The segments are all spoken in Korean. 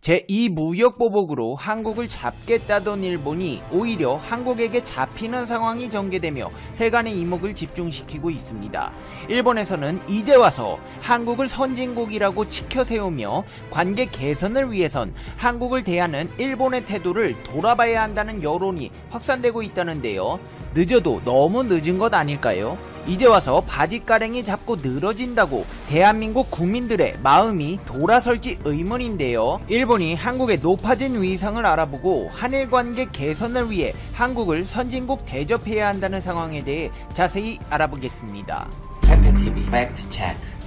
제2무역보복으로 한국을 잡겠다던 일본이 오히려 한국에게 잡히는 상황이 전개되며 세간의 이목을 집중시키고 있습니다. 일본에서는 이제 와서 한국을 선진국이라고 치켜세우며 관계 개선을 위해선 한국을 대하는 일본의 태도를 돌아봐야 한다는 여론이 확산되고 있다는데요. 늦어도 너무 늦은 것 아닐까요? 이제 와서 바짓가랭이 잡고 늘어진다고 대한민국 국민들의 마음이 돌아설지 의문인데요. 일본이 한국의 높아진 위상을 알아보고 한일 관계 개선을 위해 한국을 선진국 대접해야 한다는 상황에 대해 자세히 알아보겠습니다. 페페TV 팩트 체크.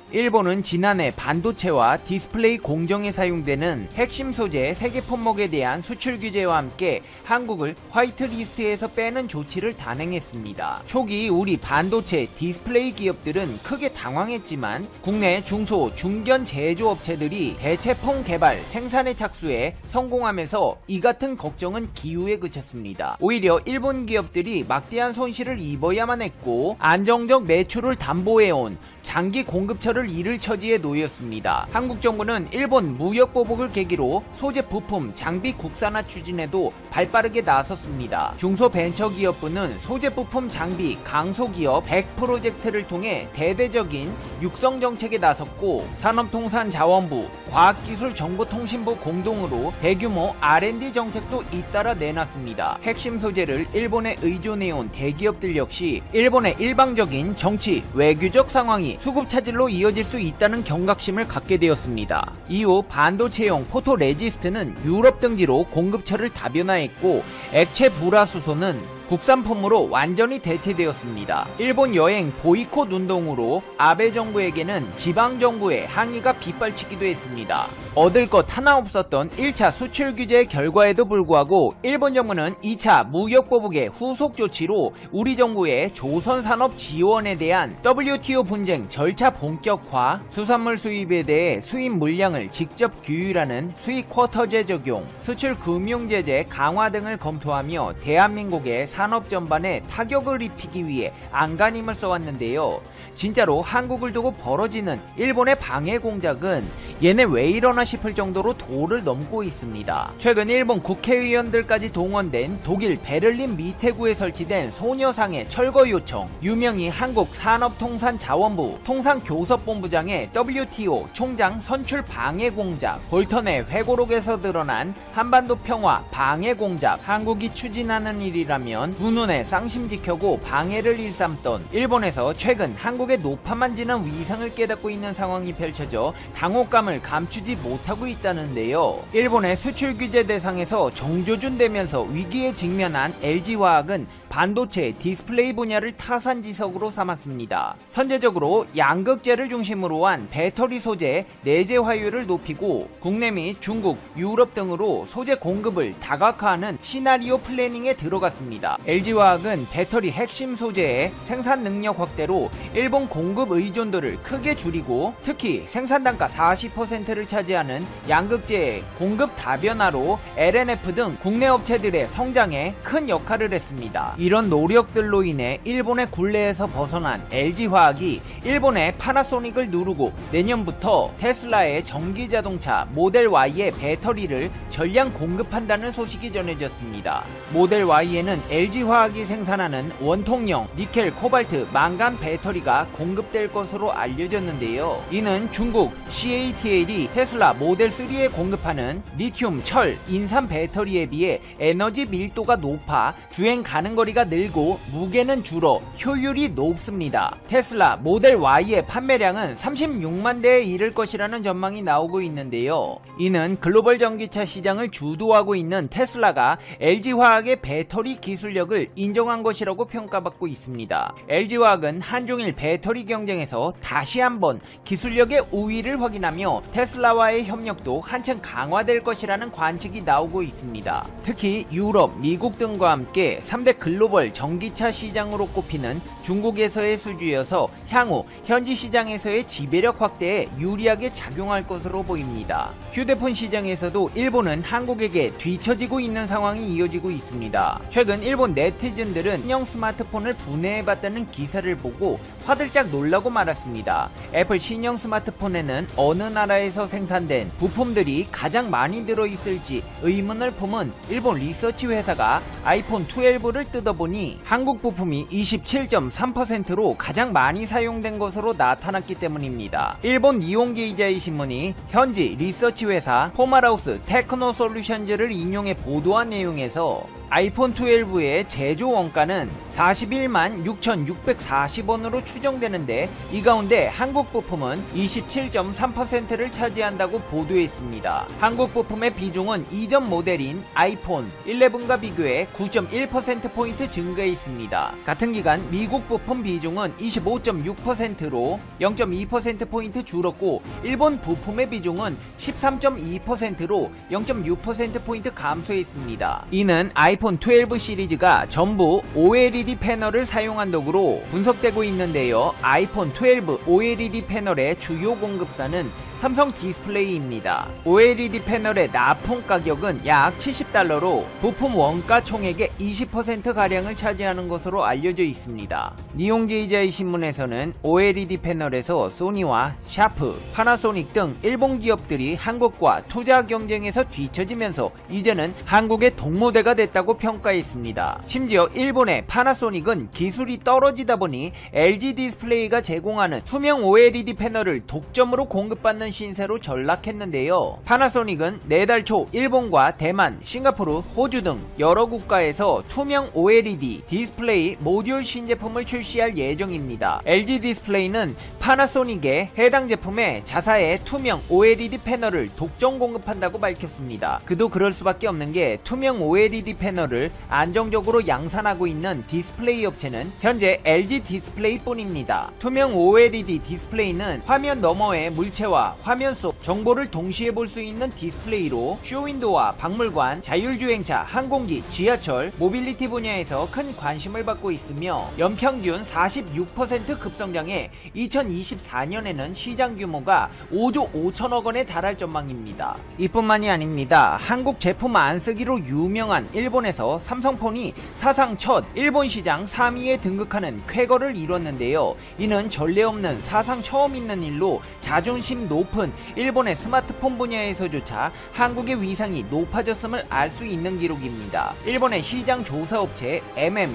일본은 지난해 반도체와 디스플레이 공정에 사용되는 핵심 소재 3개 품목에 대한 수출 규제와 함께 한국을 화이트리스트에서 빼는 조치를 단행했습니다. 초기 우리 반도체 디스플레이 기업들은 크게 당황했지만 국내 중소 중견 제조업체들이 대체품 개발 생산에 착수해 성공하면서 이 같은 걱정은 기우에 그쳤습니다. 오히려 일본 기업들이 막대한 손실을 입어야만 했고 안정적 매출을 담보해온 장기 공급처를 잃을 처지에 놓였습니다. 한국 정부는 일본 무역보복을 계기로 소재 부품 장비 국산화 추진에도 발빠르게 나섰습니다. 중소벤처기업부는 소재 부품 장비 강소기업 100 프로젝트를 통해 대대적인 육성 정책에 나섰고 산업통상자원부, 과학기술정보통신부 공동으로 대규모 R&D 정책도 잇따라 내놨습니다. 핵심 소재를 일본에 의존해온 대기업들 역시 일본의 일방적인 정치, 외교적 상황이 수급 차질로 이어질 수 있다는 경각심을 갖게 되었습니다. 이후 반도체용 포토레지스트는 유럽 등지로 공급처를 다변화했고 액체 불화수소는 국산품으로 완전히 대체되었습니다. 일본 여행 보이콧 운동으로 아베 정부에게는 지방 정부의 항의가 빗발치기도 했습니다. 얻을 것 하나 없었던 1차 수출 규제 결과에도 불구하고 일본 정부는 2차 무역보복의 후속 조치로 우리 정부의 조선산업 지원에 대한 WTO 분쟁 절차 본격화, 수산물 수입에 대해 수입 물량을 직접 규율하는 수입 쿼터제 적용, 수출 금융제재 강화 등을 검토하며 대한민국의 산업 전반에 타격을 입히기 위해 안간힘을 써왔는데요. 진짜로 한국을 두고 벌어지는 일본의 방해 공작은 얘네 왜 이러나 싶을 정도로 도를 넘고 있습니다. 최근 일본 국회의원들까지 동원된 독일 베를린 미테구에 설치된 소녀상의 철거 요청, 유명히 한국산업통상자원부 통상교섭본부장의 WTO 총장 선출 방해 공작, 볼턴의 회고록에서 드러난 한반도 평화 방해 공작, 한국이 추진하는 일이라면 두 눈에 쌍심지 켜고 방해를 일삼던 일본에서 최근 한국의 노파만지는 위상을 깨닫고 있는 상황이 펼쳐져 당혹감을 감추지 못하고 있다는데요. 일본의 수출 규제 대상에서 정조준되면서 위기에 직면한 LG화학은 반도체 디스플레이 분야를 타산지석으로 삼았습니다. 선제적으로 양극재를 중심으로 한 배터리 소재 내재 화율을 높이고 국내 및 중국, 유럽 등으로 소재 공급을 다각화하는 시나리오 플래닝에 들어갔습니다. LG화학은 배터리 핵심 소재의 생산 능력 확대로 일본 공급 의존도를 크게 줄이고 특히 생산 단가 40%를 차지하는 양극재의 공급 다변화로 LNF 등 국내 업체들의 성장에 큰 역할을 했습니다. 이런 노력들로 인해 일본의 굴레에서 벗어난 LG화학이 일본의 파나소닉을 누르고 내년부터 테슬라의 전기자동차 모델 Y의 배터리를 전량 공급한다는 소식이 전해졌습니다. 모델 Y에는 LG화학이 생산하는 원통형 니켈, 코발트, 망간 배터리가 공급될 것으로 알려졌는데요. 이는 중국 CATL이 테슬라 모델 3에 공급하는 리튬, 철, 인산 배터리에 비해 에너지 밀도가 높아 주행 가는 거리가 늘고 무게는 줄어 효율이 높습니다. 테슬라 모델 Y의 판매량은 36만 대에 이를 것이라는 전망이 나오고 있는데요. 이는 글로벌 전기차 시장을 주도하고 있는 테슬라가 LG화학의 배터리 기술력을 인정한 것이라고 평가받고 있습니다. LG화학은 한중일 배터리 경쟁에서 다시 한번 기술력의 우위를 확인하며 테슬라와의 협력도 한층 강화될 것이라는 관측이 나오고 있습니다. 특히 유럽, 미국 등과 함께 3대 글로벌 전기차 시장으로 꼽히는 중국에서의 수주여서 향후 현지 시장에서의 지배력 확대에 유리하게 작용할 것으로 보입니다. 휴대폰 시장에서도 일본은 한국에게 뒤처지고 있는 상황이 이어지고 있습니다. 최근 일본 일본 네티즌들은 신형 스마트폰을 분해해봤다는 기사를 보고 화들짝 놀라고 말았습니다. 애플 신형 스마트폰에는 어느 나라에서 생산된 부품들이 가장 많이 들어있을지 의문을 품은 일본 리서치 회사가 아이폰 12를 뜯어보니 한국 부품이 27.3%로 가장 많이 사용된 것으로 나타났기 때문입니다. 일본 니혼게이자이 신문이 현지 리서치 회사 포마라우스 테크노솔루션즈를 인용해 보도한 내용에서 아이폰 12의 제조 원가는 41만 6,640원으로 추정되는데 이 가운데 한국 부품은 27.3%를 차지한다고 보도했습니다. 한국 부품의 비중은 이전 모델인 아이폰 11과 비교해 9.1%포인트 증가했습니다. 같은 기간 미국 부품 비중은 25.6%로 0.2%포인트 줄었고 일본 부품의 비중은 13.2%로 0.6%포인트 감소했습니다. 이는 아이폰 12 시리즈가 전부 OLED 패널을 사용한 덕으로 분석되고 있는데요. 아이폰 12 OLED 패널의 주요 공급사는 삼성 디스플레이입니다. OLED 패널의 납품 가격은 약 70달러로 부품 원가 총액의 20%가량을 차지하는 것으로 알려져 있습니다. 니혼게이자이 신문에서는 OLED 패널에서 소니와 샤프, 파나소닉 등 일본 기업들이 한국과 투자 경쟁에서 뒤처지면서 이제는 한국의 동무대가 됐다고 평가했습니다. 심지어 일본의 파나소닉은 기술이 떨어지다 보니 LG 디스플레이가 제공하는 투명 OLED 패널을 독점으로 공급받는 신세로 전락했는데요. 파나소닉은 내달 초 일본과 대만, 싱가포르, 호주 등 여러 국가에서 투명 OLED 디스플레이 모듈 신제품을 출시할 예정입니다. LG 디스플레이는 파나소닉의 해당 제품에 자사의 투명 OLED 패널을 독점 공급한다고 밝혔습니다. 그도 그럴 수밖에 없는 게 투명 OLED 패널을 안정적으로 양산하고 있는 디스플레이 업체는 현재 LG 디스플레이 뿐입니다. 투명 OLED 디스플레이는 화면 너머의 물체와 화면 속 정보를 동시에 볼 수 있는 디스플레이로 쇼윈도와 박물관, 자율주행차, 항공기, 지하철, 모빌리티 분야에서 큰 관심을 받고 있으며 연평균 46% 급성장해 2024년에는 시장 규모가 5조 5천억 원에 달할 전망입니다. 이뿐만이 아닙니다. 한국 제품 안 쓰기로 유명한 일본에서 삼성폰이 사상 첫 일본 시장 3위에 등극하는 쾌거를 이뤘는데요. 이는 전례 없는 사상 처음 있는 일로 자존심 높은 일본의 스마트폰 분야에서조차 한국의 위상이 높아졌음을 알 수 있는 기록입니다. 일본의 시장 조사업체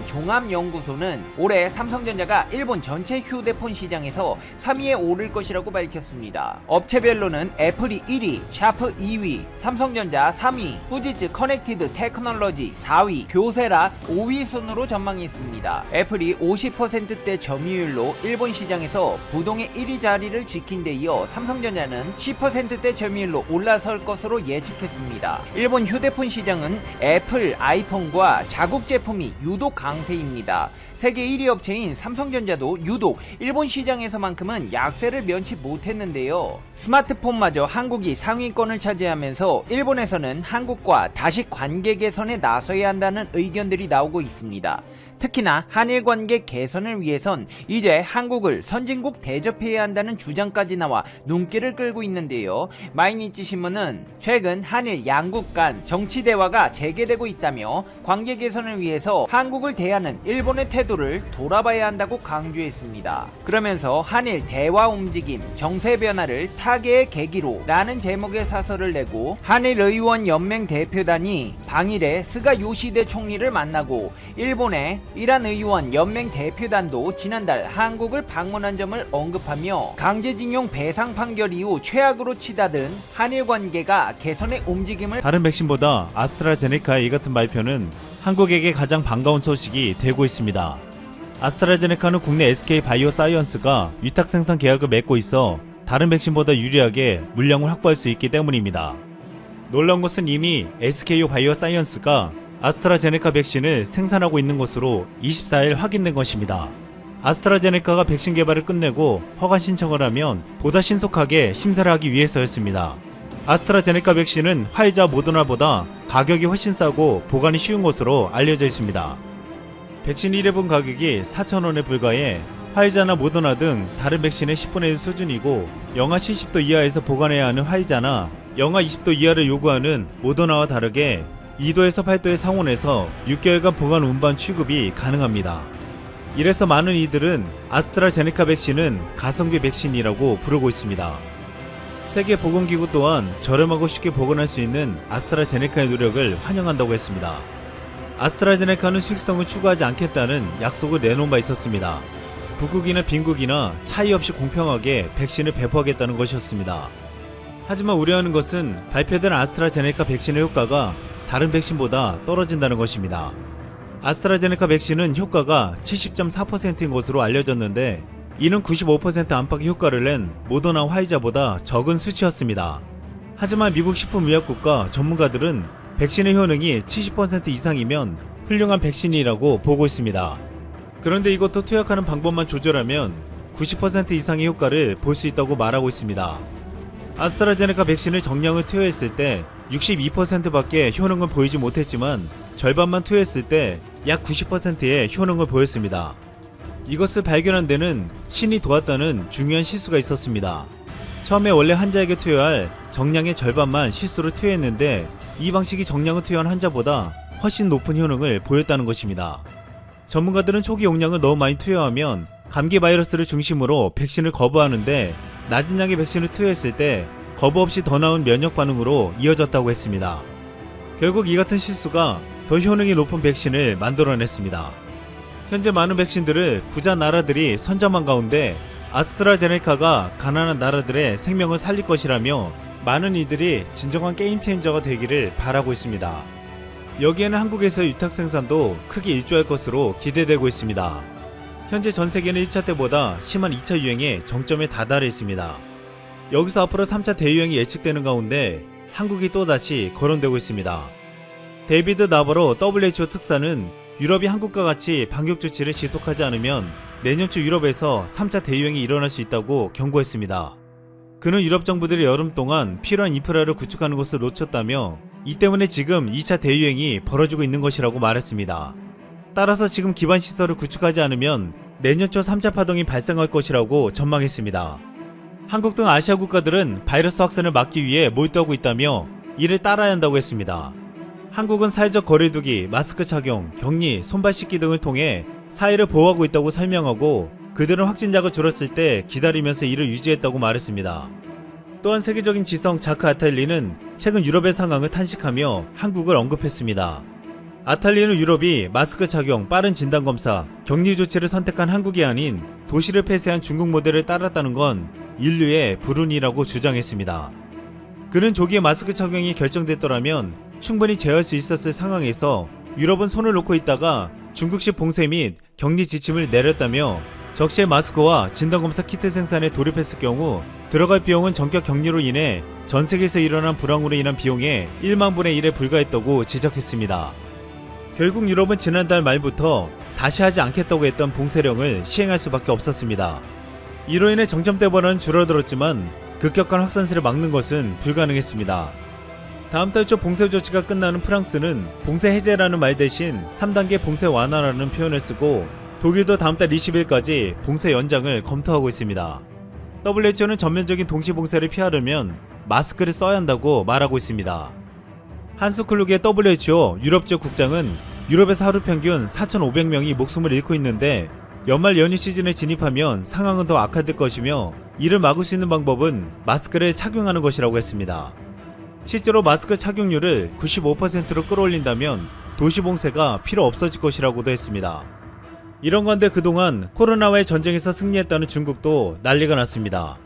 종합연구소는 올해 삼성전자가 일본 전체 휴대폰 시장에서 3위에 오를 것이라고 밝혔습니다. 업체별로는 애플이 1위, 샤프 2위, 삼성전자 3위, 후지츠 커넥티드 테크놀로지 4위, 교세라 5위 순으로 전망했습니다. 애플이 50%대 점유율로 일본 시장에서 부동의 1위 자리를 지킨 데 이어 삼성전자는 10%대 점유율로 올라설 것으로 예측했습니다. 일본 휴대폰 시장은 애플, 아이폰과 자국 제품이 유독 강세입니다. 세계 1위 업체인 삼성전자도 유독 일본 시장에서만큼은 약세를 면치 못했는데요. 스마트폰마저 한국이 상위권을 차지하면서 일본에서는 한국과 다시 관계 개선에 나서야 한다는 의견들이 나오고 있습니다. 특히나 한일 관계 개선을 위해선 이제 한국을 선진국 대접해야 한다는 주장까지 나와 눈길을 끌고 있는데요. 마이니치 신문은 최근 한일 양국 간 정치 대화가 재개되고 있다며 관계 개선을 위해서 한국을 대하는 일본의 태도를 돌아봐야 한다고 강조했습니다. 그러면서 한일 대화 움직임 정세 변화를 타개의 계기로 라는 제목의 사설을 내고 한일 의원 연맹 대표단이 방일에 스가 요시대 총리를 만나고 일본의 이란 의원 연맹 대표단도 지난달 한국을 방문한 점을 언급하며 강제징용 배상 판결 이후 최악으로 치닫은 한일 관계가 개선의 움직임을 다른 백신보다 아스트라제네카의 이 같은 발표는 한국에게 가장 반가운 소식이 되고 있습니다. 아스트라제네카는 국내 SK바이오사이언스가 위탁 생산 계약을 맺고 있어 다른 백신보다 유리하게 물량을 확보할 수 있기 때문입니다. 놀라운 것은 이미 SK바이오사이언스가 아스트라제네카 백신을 생산하고 있는 것으로 24일 확인된 것입니다. 아스트라제네카가 백신 개발을 끝내고 허가 신청을 하면 보다 신속하게 심사를 하기 위해서였습니다. 아스트라제네카 백신은 화이자 모더나보다 가격이 훨씬 싸고 보관이 쉬운 것으로 알려져 있습니다. 백신 1회분 가격이 4,000원에 불과해 화이자나 모더나 등 다른 백신의 10분의 1 수준이고 영하 70도 이하에서 보관해야 하는 화이자나 영하 20도 이하를 요구하는 모더나와 다르게 2도에서 8도의 상온에서 6개월간 보관 운반 취급이 가능합니다. 이래서 많은 이들은 아스트라제네카 백신은 가성비 백신이라고 부르고 있습니다. 세계보건기구 또한 저렴하고 쉽게 보관할 수 있는 아스트라제네카의 노력을 환영한다고 했습니다. 아스트라제네카는 수익성을 추구하지 않겠다는 약속을 내놓은 바 있었습니다. 북극이나 빈국이나 차이 없이 공평하게 백신을 배포하겠다는 것이었습니다. 하지만 우려하는 것은 발표된 아스트라제네카 백신의 효과가 다른 백신보다 떨어진다는 것입니다. 아스트라제네카 백신은 효과가 70.4%인 것으로 알려졌는데 이는 95% 안팎의 효과를 낸 모더나 화이자보다 적은 수치였습니다. 하지만 미국 식품의약국과 전문가들은 백신의 효능이 70% 이상이면 훌륭한 백신이라고 보고 있습니다. 그런데 이것도 투약하는 방법만 조절하면 90% 이상의 효과를 볼 수 있다고 말하고 있습니다. 아스트라제네카 백신을 정량을 투여했을 때 62%밖에 효능을 보이지 못했지만 절반만 투여했을 때 약 90%의 효능을 보였습니다. 이것을 발견한 데는 신이 도왔다는 중요한 실수가 있었습니다. 처음에 원래 환자에게 투여할 정량의 절반만 실수로 투여했는데 이 방식이 정량을 투여한 환자보다 훨씬 높은 효능을 보였다는 것입니다. 전문가들은 초기 용량을 너무 많이 투여하면 감기 바이러스를 중심으로 백신을 거부하는데 낮은 양의 백신을 투여했을 때 거부 없이 더 나은 면역 반응으로 이어졌다고 했습니다. 결국 이 같은 실수가 더 효능이 높은 백신을 만들어냈습니다. 현재 많은 백신들을 부자 나라들이 선점한 가운데 아스트라제네카가 가난한 나라들의 생명을 살릴 것이라며 많은 이들이 진정한 게임 체인저가 되기를 바라고 있습니다. 여기에는 한국에서의 유탁 생산도 크게 일조할 것으로 기대되고 있습니다. 현재 전 세계는 1차 때보다 심한 2차 유행의 정점에 다다르 있습니다. 여기서 앞으로 3차 대유행이 예측되는 가운데 한국이 또다시 거론되고 있습니다. 데이비드 나바로 WHO 특사는 유럽이 한국과 같이 방역 조치를 지속하지 않으면 내년 초 유럽에서 3차 대유행이 일어날 수 있다고 경고했습니다. 그는 유럽 정부들이 여름 동안 필요한 인프라를 구축하는 것을 놓쳤다며 이 때문에 지금 2차 대유행이 벌어지고 있는 것이라고 말했습니다. 따라서 지금 기반 시설을 구축하지 않으면 내년 초 3차 파동이 발생할 것이라고 전망했습니다. 한국 등 아시아 국가들은 바이러스 확산을 막기 위해 몰두하고 있다며 이를 따라야 한다고 했습니다. 한국은 사회적 거리두기, 마스크 착용, 격리, 손발 씻기 등을 통해 사회를 보호하고 있다고 설명하고 그들은 확진자가 줄었을 때 기다리면서 이를 유지했다고 말했습니다. 또한 세계적인 지성 자크 아탈리는 최근 유럽의 상황을 탄식하며 한국을 언급했습니다. 아탈리는 유럽이 마스크 착용, 빠른 진단검사, 격리 조치를 선택한 한국이 아닌 도시를 폐쇄한 중국 모델을 따랐다는 건 인류의 불운이라고 주장했습니다. 그는 조기에 마스크 착용이 결정됐더라면 충분히 제어할 수 있었을 상황에서 유럽은 손을 놓고 있다가 중국식 봉쇄 및 격리 지침을 내렸다며 적시에 마스크와 진단검사 키트 생산에 돌입했을 경우 들어갈 비용은 전격 격리로 인해 전 세계에서 일어난 불황으로 인한 비용의 1만 분의 1에 불과했다고 지적했습니다. 결국 유럽은 지난달 말부터 다시 하지 않겠다고 했던 봉쇄령을 시행할 수밖에 없었습니다. 이로 인해 정점대보다는 줄어들었지만 급격한 확산세를 막는 것은 불가능했습니다. 다음 달 초 봉쇄 조치가 끝나는 프랑스는 봉쇄 해제라는 말 대신 3단계 봉쇄 완화라는 표현을 쓰고 독일도 다음 달 20일까지 봉쇄 연장을 검토하고 있습니다. WHO는 전면적인 동시 봉쇄를 피하려면 마스크를 써야 한다고 말하고 있습니다. 한스 클룩의 WHO 유럽 지역 국장은 유럽에서 하루 평균 4,500명이 목숨을 잃고 있는데 연말 연휴 시즌에 진입하면 상황은 더 악화될 것이며 이를 막을 수 있는 방법은 마스크를 착용하는 것이라고 했습니다. 실제로 마스크 착용률을 95%로 끌어올린다면 도시봉쇄가 필요 없어질 것이라고도 했습니다. 이런 건데 그동안 코로나와의 전쟁에서 승리했다는 중국도 난리가 났습니다.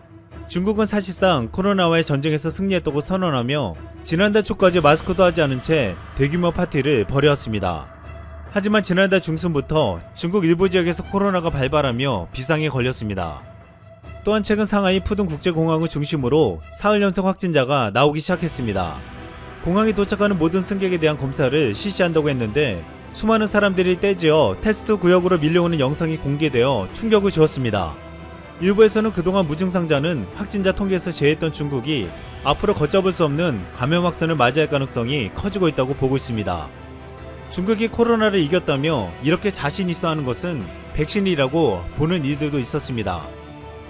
중국은 사실상 코로나와의 전쟁에서 승리했다고 선언하며 지난달 초까지 마스크도 하지 않은 채 대규모 파티를 벌여왔습니다. 하지만 지난달 중순부터 중국 일부 지역에서 코로나가 발발하며 비상에 걸렸습니다. 또한 최근 상하이 푸둥 국제공항을 중심으로 사흘 연속 확진자가 나오기 시작했습니다. 공항에 도착하는 모든 승객에 대한 검사를 실시한다고 했는데 수많은 사람들이 떼지어 테스트 구역으로 밀려오는 영상이 공개되어 충격을 주었습니다. 일부에서는 그동안 무증상자는 확진자 통계에서 제외했던 중국이 앞으로 걷잡을 수 없는 감염 확산을 맞이할 가능성이 커지고 있다고 보고 있습니다. 중국이 코로나를 이겼다며 이렇게 자신 있어 하는 것은 백신이라고 보는 이들도 있었습니다.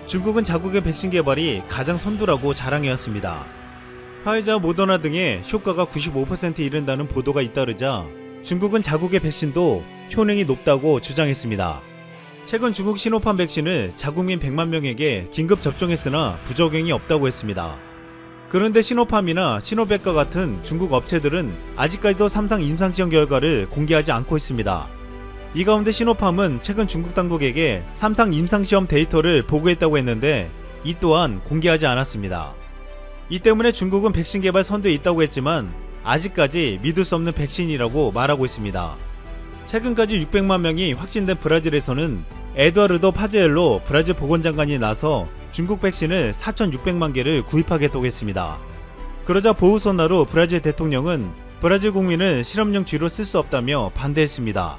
중국은 자국의 백신 개발이 가장 선두라고 자랑해왔습니다. 화이자, 모더나 등의 효과가 95%에 이른다는 보도가 잇따르자 중국은 자국의 백신도 효능이 높다고 주장했습니다. 최근 중국 시노팜 백신을 자국민 100만 명에게 긴급 접종했으나 부작용이 없다고 했습니다. 그런데 시노팜이나 시노백과 같은 중국 업체들은 아직까지도 3상 임상시험 결과를 공개하지 않고 있습니다. 이 가운데 시노팜은 최근 중국 당국에게 3상 임상시험 데이터를 보고했다고 했는데 이 또한 공개하지 않았습니다. 이 때문에 중국은 백신 개발 선두에 있다고 했지만 아직까지 믿을 수 없는 백신이라고 말하고 있습니다. 최근까지 600만 명이 확진된 브라질에서는 에두아르도 파제엘로 브라질 보건장관이 나서 중국 백신을 4,600만 개를 구입하겠다고 했습니다. 그러자 보우소나루 브라질 대통령은 브라질 국민을 실험용 쥐로 쓸 수 없다며 반대했습니다.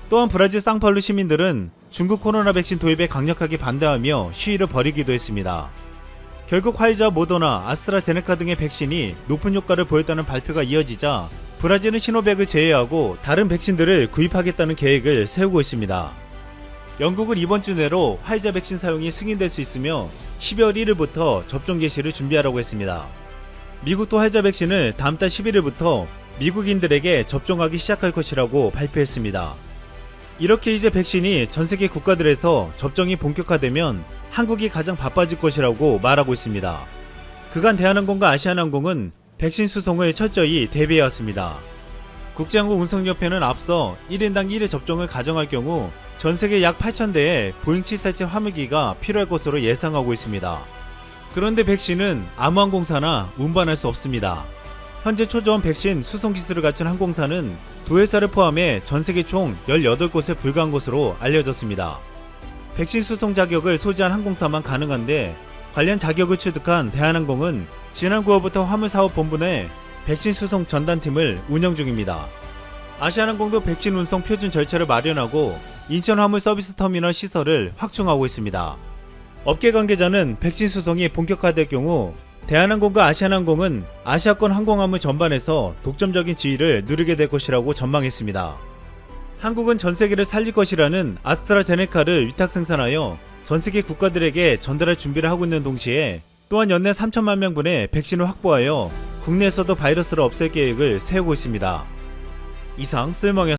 또한 브라질 상파울루 시민들은 중국 코로나 백신 도입에 강력하게 반대하며 시위를 벌이기도 했습니다. 결국 화이자, 모더나, 아스트라제네카 등의 백신이 높은 효과를 보였다는 발표가 이어지자 브라질은 시노백을 제외하고 다른 백신들을 구입하겠다는 계획을 세우고 있습니다. 영국은 이번 주 내로 화이자 백신 사용이 승인될 수 있으며 12월 1일부터 접종 개시를 준비하라고 했습니다. 미국도 화이자 백신을 다음 달 11일부터 미국인들에게 접종하기 시작할 것이라고 발표했습니다. 이렇게 이제 백신이 전세계 국가들에서 접종이 본격화되면 한국이 가장 바빠질 것이라고 말하고 있습니다. 그간 대한항공과 아시아나항공은 백신 수송을 철저히 대비해왔습니다. 국제항공 운송협회는 앞서 1인당 1회 접종을 가정할 경우 전세계 약 8,000대의 보잉 747 화물기가 필요할 것으로 예상하고 있습니다. 그런데 백신은 아무 항공사나 운반할 수 없습니다. 현재 초저온 백신 수송 기술을 갖춘 항공사는 두 회사를 포함해 전세계 총 18곳에 불과한 것으로 알려졌습니다. 백신 수송 자격을 소지한 항공사만 가능한데 관련 자격을 취득한 대한항공은 지난 9월부터 화물사업본부 내 백신 수송 전단팀을 운영 중입니다. 아시아나항공도 백신 운송 표준 절차를 마련하고 인천 화물 서비스 터미널 시설을 확충하고 있습니다. 업계 관계자는 백신 수송이 본격화될 경우 대한항공과 아시아나항공은 아시아권 항공화물 전반에서 독점적인 지위를 누리게 될 것이라고 전망했습니다. 한국은 전세계를 살릴 것이라는 아스트라제네카를 위탁 생산하여 전세계 국가들에게 전달할 준비를 하고 있는 동시에 또한 연내 3천만 명분의 백신을 확보하여 국내에서도 바이러스를 없앨 계획을 세우고 있습니다. 이상 쓸멍이었습니다.